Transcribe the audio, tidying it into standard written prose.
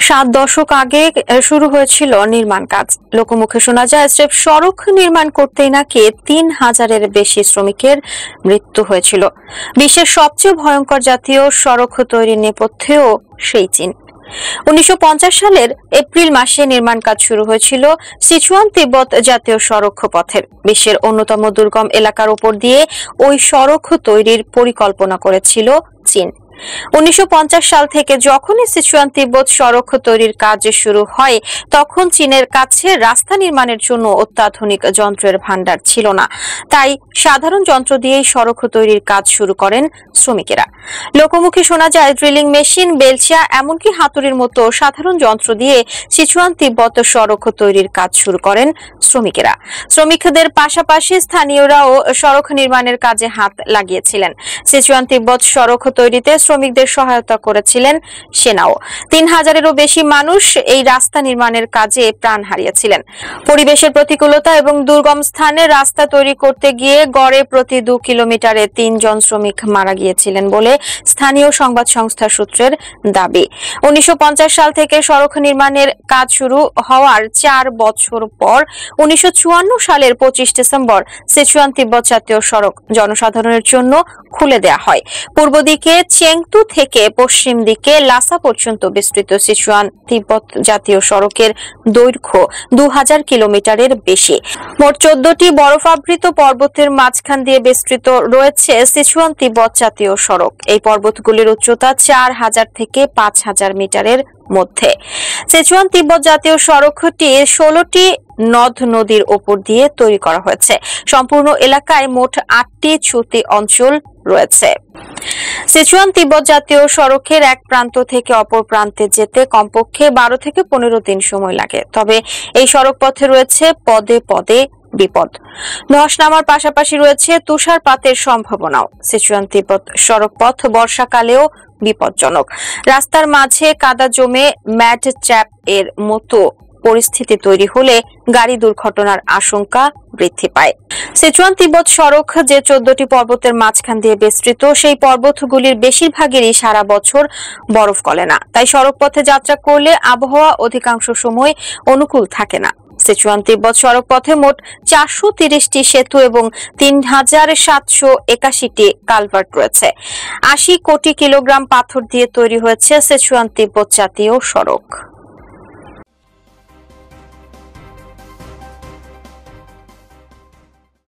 7 দশক আগে শুরু হয়েছিল নির্মাণ কাজ। লোকমুখে শোনা যায় স্রেফ সড়ক নির্মাণ করতেই নাকি 3000-এর বেশি শ্রমিকের মৃত্যু হয়েছিল। বিশ্বের সবচেয়ে ভয়ঙ্কর জাতীয় সড়ক তৈরির নেপথ্যেও সেই চীন। 1950 সালের এপ্রিল মাসে নির্মাণ কাজ শুরু হয়েছিল সিচুয়ান তিব্বত জাতীয় সড়ক পথের। বিশ্বের অন্যতম দুর্গম এলাকার উপর দিয়ে ওই সড়ক তৈরির পরিকল্পনা করেছিল চীন। 1950 সাল থেকে যখনই সিচুয়ান তিব্বত সড়ক তৈরির কাজ শুরু হয়, তখন চীনের কাছে রাস্তা নির্মাণের জন্য অত্যাধুনিক যন্ত্রের ভান্ডার ছিল না। তাই সাধারণ যন্ত্র দিয়েই সড়ক তৈরির কাজ শুরু করেন শ্রমিকেরা। লোকমুখে শোনা যায় ড্রিলিং মেশিন, বেলচা, এমনকি হাতুড়ির মতো সাধারণ যন্ত্র দিয়ে সিচুয়ান তিব্বত সড়ক তৈরির কাজ শুরু করেন শ্রমিকেরা। শ্রমিকদের পাশাপাশি স্থানীয়রাও সড়ক নির্মাণের কাজে হাত লাগিয়েছিলেন। সিচুয়ান তিব্বত সড়ক তৈরিতে শ্রমিকদের সহায়তা করেছিলেন সেনাও। 3000-এরও বেশি মানুষ এই রাস্তা নির্মাণের কাজে প্রাণ হারিয়েছিলেন। পরিবেশের প্রতিকূলতা এবং দুর্গম স্থানে রাস্তা তৈরি করতে গিয়ে গড়ে প্রতি 2 কিলোমিটারে 3 জন শ্রমিক মারা গিয়েছিলেন বলে স্থানীয় সংবাদ সংস্থা সূত্রের দাবি। 1950 সাল থেকে সড়ক নির্মাণের কাজ শুরু হওয়ার 4 বছর পর 1954 সালের 25 ডিসেম্বর সিচুয়ান তিব্বত জাতীয় সড়ক জনসাধারণের জন্য খুলে দেয়া হয়। পূর্ব দিকে চেংতু থেকে পশ্চিম দিকে লাসা পর্যন্ত বিস্তৃত সিচুয়ান তিব্বত জাতীয় সড়কের দৈর্ঘ্য 2000 কিলোমিটারের বেশি। মোট 14টি বরফাবৃত পর্বতের মাঝখান দিয়ে বিস্তৃত রয়েছে সিচুয়ান তিব্বত জাতীয় সড়ক। এই পর্বতগুলির উচ্চতা 4000 থেকে 5000 মিটারের মধ্যে। সিচুয়ান তিব্বত জাতীয় সড়কটি 16টি নদ নদীর উপর দিয়ে তৈরি করা হয়েছে। সম্পূর্ণ এলাকায় মোট 8টি চ্যুতি অঞ্চল রয়েছে। সিচুয়ান তিব্বত জাতীয় সড়কের এক প্রান্ত থেকে অপর প্রান্তে যেতে কমপক্ষে 12 থেকে 15 দিন সময় লাগে। তবে এই সড়ক পথে রয়েছে পদে পদে বিপদ। ধস নামার পাশাপাশি রয়েছে তুষারপাতের সম্ভাবনাও। সিচুয়ান তিব্বত সড়ক পথ বর্ষাকালেও বিপজ্জনক। রাস্তার মাঝে কাদা জমে ম্যাড চ্যাপ এর মতো পরিস্থিতি তৈরি হলে গাড়ি দুর্ঘটনার আশঙ্কা বৃদ্ধি পায়। সিচুয়ান তিব্বত সড়ক যে 14টি পর্বতের মাঝখান দিয়ে বিস্তৃত, সেই পর্বতগুলির বেশিরভাগেরই সারা বছর বরফ গলে না। তাই সড়ক পথে যাত্রা করলে আবহাওয়া অধিকাংশ সময় অনুকূল থাকে না। সিচুয়ান তিব্বত সড়ক পথে মোট 430টি সেতু এবং 3781টি কালভার্ট রয়েছে। 80 কোটি কিলোগ্রাম পাথর দিয়ে তৈরি হয়েছে সিচুয়ান তিব্বত জাতীয় সড়ক।